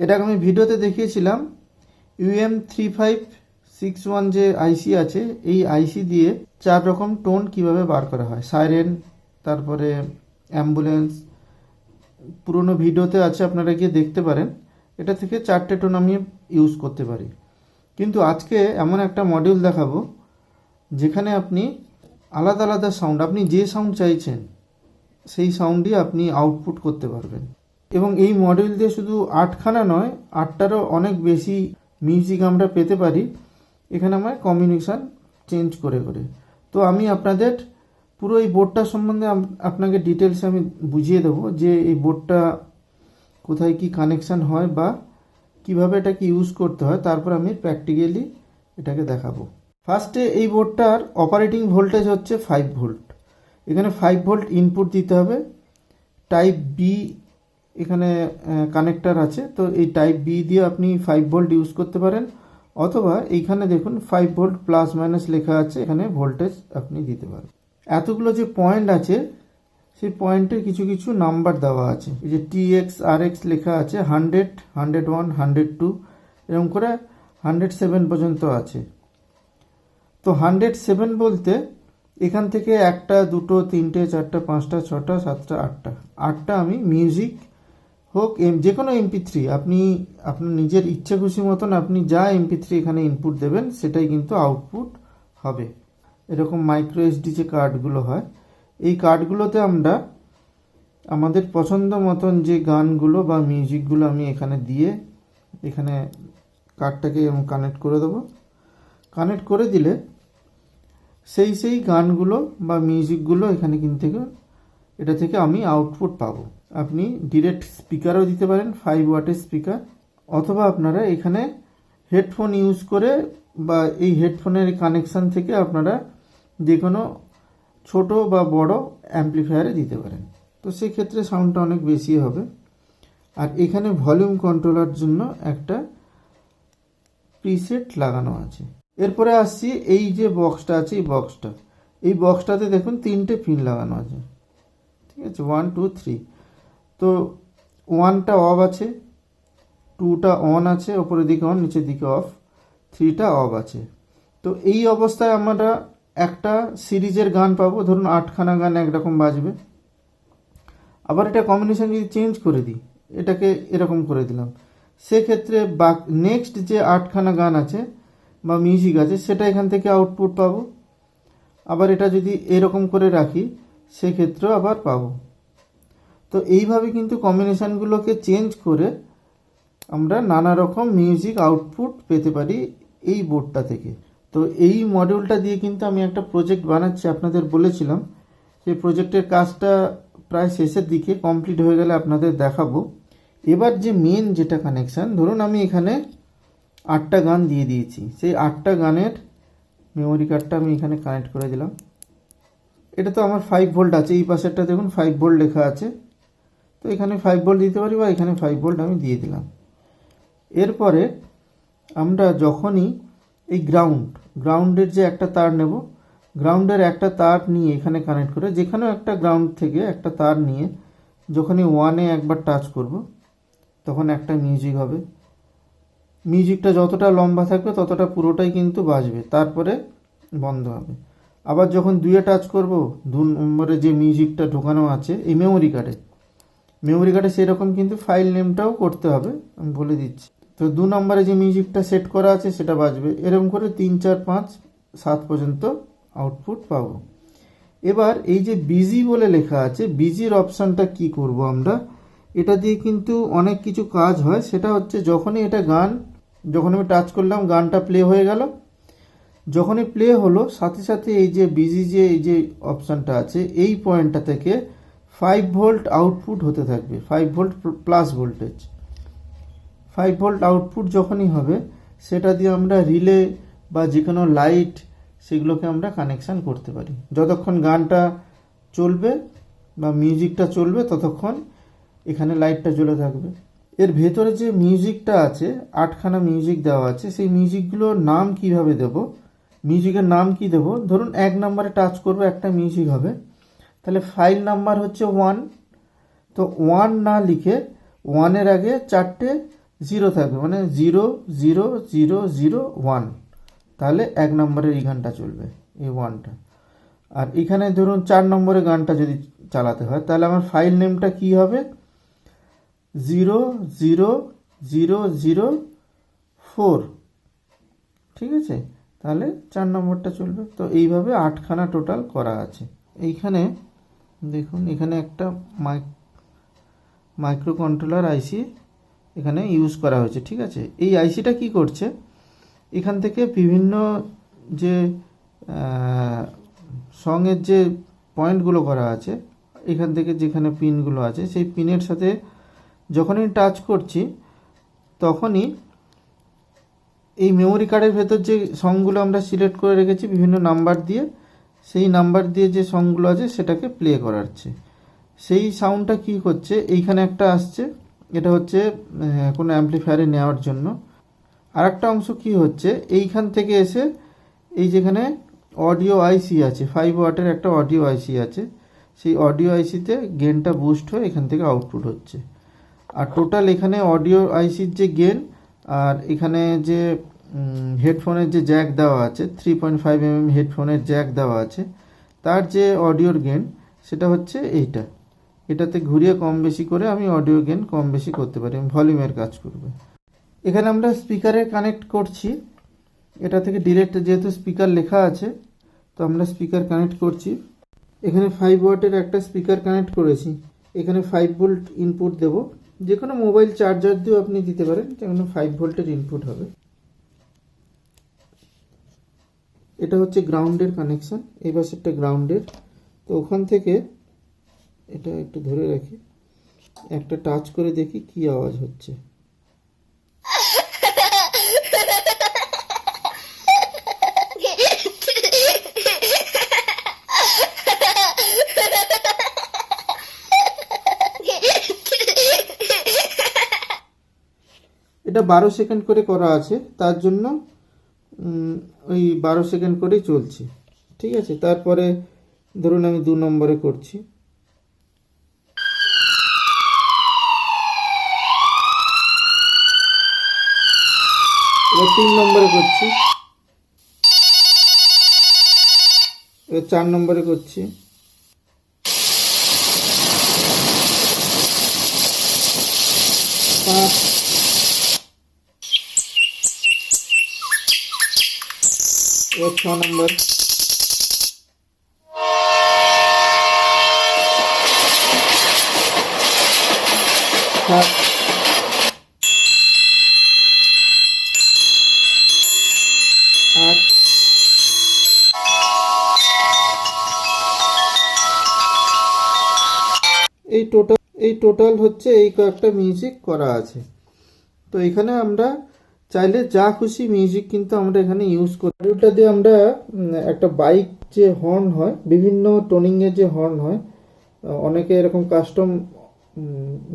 এটাকে আমি ভিডিওতে দেখিয়েছিলাম। UM3561 যে আইসি আছে, এই আইসি দিয়ে 4 রকম টোন কিভাবে বার করা হয়। সাইরেন, তারপরে অ্যাম্বুলেন্স, পুরনো ভিডিওতে আছে, আপনারা গিয়ে দেখতে পারেন। এটা থেকে 4টে টোন আমি ইউজ করতে পারি। কিন্তু আজকে এমন একটা মডিউল দেখাবো যেখানে আপনি আলাদা আলাদা সাউন্ড, আপনি যে সাউন্ড চাইছেন সেই সাউন্ডই আপনি আউটপুট করতে পারবেন। এবং এই মডিউল দিয়ে শুধু 8খানা নয়, 8টারও অনেক বেশি মিউজিক আমরা পেতে পারি এখানে আমার কম্বিনেশন চেঞ্জ করে করে। তো আমি আপনাদের পুরো এই বোর্ডটা সম্বন্ধে আপনাকে ডিটেলসে আমি বুঝিয়ে দেবো যে এই বোর্ডটা কোথায় কি কানেকশান হয় বা কিভাবে এটাকে ইউজ করতে হয়, তারপর আমি প্র্যাকটিক্যালি এটাকে দেখাবো। ফার্স্টে এই বোর্ডটার অপারেটিং ভোল্টেজ হচ্ছে 5 ভোল্ট। এখানে 5 ভোল্ট ইনপুট দিতে হবে। টাইপ বি এখানে কানেক্টার আছে, তো এই টাইপ বি দিয়ে আপনি 5 ভোল্ট ইউজ করতে পারেন, অথবা এইখানে দেখুন 5 ভোল্ট প্লাস মাইনাস লেখা আছে, এখানে ভোল্টেজ আপনি দিতে পারেন। এতগুলো যে পয়েন্ট আছে সেই পয়েন্টের কিছু কিছু নাম্বার দেওয়া আছে। এই যে TX RX লেখা আছে, 100, 101, 102 এরকম করে 107 পর্যন্ত আছে। তো 107 বলতে এখান থেকে 1টা 2টো 3টে 4টা 5টা 6টা 7টা 8টা আমি মিউজিক হোক যে কোনো MP3 আপনি আপনার নিজের ইচ্ছে খুশি মতন আপনি যা MP3 এখানে ইনপুট দেবেন সেটাই কিন্তু আউটপুট হবে। এরকম মাইক্রো SD যে কার্ডগুলো হয়, এই কার্ডগুলোতে আমরা আমাদের পছন্দ মতন যে গানগুলো বা মিউজিকগুলো আমি এখানে দিয়ে এখানে কার্ডটাকে কানেক্ট করে দেবো। কানেক্ট করে দিলে সেই গানগুলো বা মিউজিকগুলো এখানে কিন্তু এটা থেকে আমি আউটপুট পাবো। আপনি ডিরেক্ট স্পিকারও দিতে পারেন, 5 ওয়াটের স্পিকার, অথবা আপনারা এখানে হেডফোন ইউজ করে বা এই হেডফোনের কানেকশান থেকে আপনারা যে কোনো ছোটো বা বড় অ্যাম্পলিফায়ারে দিতে পারেন। তো সেক্ষেত্রে সাউন্ডটা অনেক বেশি হবে। আর এখানে ভলিউম কন্ট্রোলার জন্য একটা প্রিসেট লাগানো আছে। এরপরে আসছি এই যে বক্সটা আছে, এই বক্সটাতে দেখুন 3টে পিন লাগানো আছে, ঠিক আছে, 1 2 3। তো 1টা অফ আছে, 2টা অন আছে, ওপরের দিকে অন, নিচের দিকে অফ, 3টা অফ আছে। তো এই অবস্থায় আমরা একটা সিরিজের গান পাবো, ধরুন 8খানা গান একরকম বাজবে। আবার এটা কম্বিনেশন যদি চেঞ্জ করে দিই, এটাকে এরকম করে দিলাম, সেক্ষেত্রে নেক্সট যে 8খানা গান আছে বা মিউজিক আছে সেটা এখান থেকে আউটপুট পাবো। আবার এটা যদি এরকম করে রাখি সেক্ষেত্রেও আবার পাবো। তো এইভাবে কিন্তু কম্বিনেশানগুলোকে চেঞ্জ করে আমরা নানা রকম মিউজিক আউটপুট পেতে পারি এই বোর্ডটা থেকে। তো এই মডিউলটা দিয়ে কিন্তু আমি একটা প্রজেক্ট বানাচ্ছি, আপনাদের বলেছিলাম। সেই প্রজেক্টের কাজটা প্রায় শেষের দিকে, কমপ্লিট হয়ে গেলে আপনাদের দেখাবো। এবার যে মেন যেটা কানেকশান, ধরুন আমি এখানে 8টা গান দিয়ে দিয়েছি, সেই 8টা গানের মেমোরি কার্ডটা আমি এখানে কানেক্ট করে দিলাম। এটা তো আমার 5 ভোল্ট আছে, এই পাশেরটা দেখুন 5 ভোল্ট লেখা আছে, তো এখানে 5 ভোল্ট দিতে পারি বা এখানে 5 ভোল্ট আমি দিয়ে দিলাম। এরপরে আমরা যখনই এই গ্রাউন্ডের যে একটা তার নেব, গ্রাউন্ডের একটা তার নিয়ে এখানে কানেক্ট করে, যেখানেও একটা গ্রাউন্ড থেকে একটা তার নিয়ে যখনই 1-এ একবার টাচ করব তখন একটা মিউজিক হবে। মিউজিকটা যতটা লম্বা থাকবে ততটা পুরোটাই কিন্তু বাজবে, তারপরে বন্ধ হবে। আবার যখন 2-এ টাচ করব, 2 নম্বরে যে মিউজিকটা ঢোকানো আছে এই মেমোরি কার্ডে সেরকম কিন্তু ফাইল নেমটাও করতে হবে, আমি বলে দিচ্ছি। তো 2 নম্বরে যে মিউজিকটা সেট করা আছে সেটা বাজবে। এরকম করে 3 4 5 7 পর্যন্ত আউটপুট পাবো। এবার এই যে বিজি বলে লেখা আছে, বিজির অপশানটা কি করব আমরা, এটা দিয়ে কিন্তু অনেক কিছু কাজ হয়। সেটা হচ্ছে যখনই এটা গান, যখন আমি টাচ করলাম গানটা প্লে হয়ে গেল, যখনই প্লে হলো সাথে সাথে এই যে বিজি যে এই যে অপশানটা আছে এই পয়েন্টটা থেকে 5 ভোল্ট আউটপুট হতে থাকবে, 5 volt plus voltage. 5 volt output যখনই হবে সেটা দিয়ে আমরা রিলে বা যে কোনো লাইট সেগুলোকে আমরা কানেকশান করতে পারি। যতক্ষণ গানটা চলবে বা মিউজিকটা চলবে ততক্ষণ এখানে লাইটটা জ্বলে থাকবে। এর ভেতরে যে মিউজিকটা আছে, 8খানা মিউজিক দেওয়া আছে, সেই মিউজিকগুলোর নাম কিভাবে দেব, মিউজিকের নাম কি দেব, ধরুন 1 নম্বরে টাচ করব একটা মিউজিক হবে, তাহলে ফাইল নাম্বার হচ্ছে 1। তো 1 না লিখে 1-এর আগে 4টে জিরো থাকবে, মানে 0 0 0 0 1, তাহলে 1 নম্বরের এই গানটা চলবে, এই 1টা। আর এখানে ধরুন 4 নম্বরের গানটা যদি চালাতে হয়, তাহলে আমার ফাইল নেমটা কি হবে, 0 0 0 0 4, ঠিক আছে, তাহলে 4 নম্বরটা চলবে। তো এইভাবে 8খানা টোটাল করা আছে। এইখানে দেখুন, এখানে একটা মাইক্রো কন্ট্রোলার আইসি এখানে ইউজ করা হয়েছে, ঠিক আছে। এই আইসিটা কি করছে, এখান থেকে বিভিন্ন যে সঙের যে পয়েন্টগুলো করা আছে, এখান থেকে যেখানে পিনগুলো আছে, সেই পিনের সাথে যখনই টাচ করছি তখনই এই মেমোরি কার্ডের ভেতর যে সংগুলো আমরা সিলেক্ট করে রেখেছি বিভিন্ন নাম্বার দিয়ে, সেই নাম্বার দিয়ে যে সংগুলো আছে সেটাকে প্লে করাচ্ছে। সেই সাউন্ডটা কি করছে, এইখানে একটা আসছে, এটা হচ্ছে কোনো অ্যাম্পলিফায়ারে নেওয়ার জন্য। আর একটা অংশ কি হচ্ছে, এইখান থেকে এসে এই যেখানে অডিও আইসি আছে, 5 ওয়াটের একটা অডিও আইসি আছে, সেই অডিও আইসিতে গেনটা বুস্ট হয়ে এখান থেকে আউটপুট হচ্ছে। আর টোটাল এখানে অডিও আইসির যে গেন, আর এখানে যে হেডফোনের যে জ্যাক দেওয়া আছে, 3.5 mm হেডফোনের জ্যাক দেওয়া আছে, তার যে অডিওর গেন সেটা হচ্ছে এইটা। এটাতে ঘুরিয়ে কম বেশি করে আমি অডিও গেন কম বেশি করতে পারি, ভলিউমের কাজ করবে। এখানে আমরা স্পিকারে কানেক্ট করছি, এটা থেকে ডিরেক্ট যেহেতু স্পিকার লেখা আছে, তো আমরা স্পিকার কানেক্ট করছি। এখানে 5 ওয়াটের একটা স্পিকার কানেক্ট করেছি, এখানে 5 ভোল্ট ইনপুট দেব, যে কোনো মোবাইল চার্জার দিয়েও আপনি দিতে পারেন, যেখানে 5 ভোল্টের ইনপুট হবে। এটা হচ্ছে গ্রাউন্ডের কানেকশন, এই পাশেরটা গ্রাউন্ডের। তো ওখান থেকে এটা একটু ধরে রাখি, একটা টাচ করে দেখি কি আওয়াজ হচ্ছে। এটা 12 সেকেন্ড করে করা আছে, তার জন্য ওই 12 সেকেন্ড করেই চলছে, ঠিক আছে। তারপরে ধরুন আমি 2 নম্বরে করছি, এবার 3 নম্বরে করছি, এবার 4 নম্বরে করছি, 5, এবার 6 নম্বর, 7, 8, এই টোটাল হচ্ছে এই কয়েকটা মিউজিক করা আছে। তো এখানে আমরা চাইলে যা খুশি মিউজিক কিন্তু আমরা এখানে ইউজ করি। ওটা দিয়ে আমরা একটা বাইক যে হর্ন হয়, বিভিন্ন টোনিংয়ের যে হর্ন হয়, অনেকে এরকম কাস্টম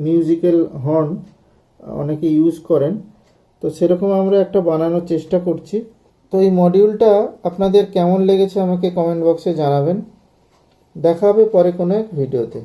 মিউজিক্যাল হর্ন অনেকে ইউজ করেন, তো সেরকম আমরা একটা বানানোর চেষ্টা করছি। তো এই মডিউলটা আপনাদের কেমন লেগেছে আমাকে কমেন্ট বক্সে জানাবেন। দেখা হবে পরে কোনো এক ভিডিওতে।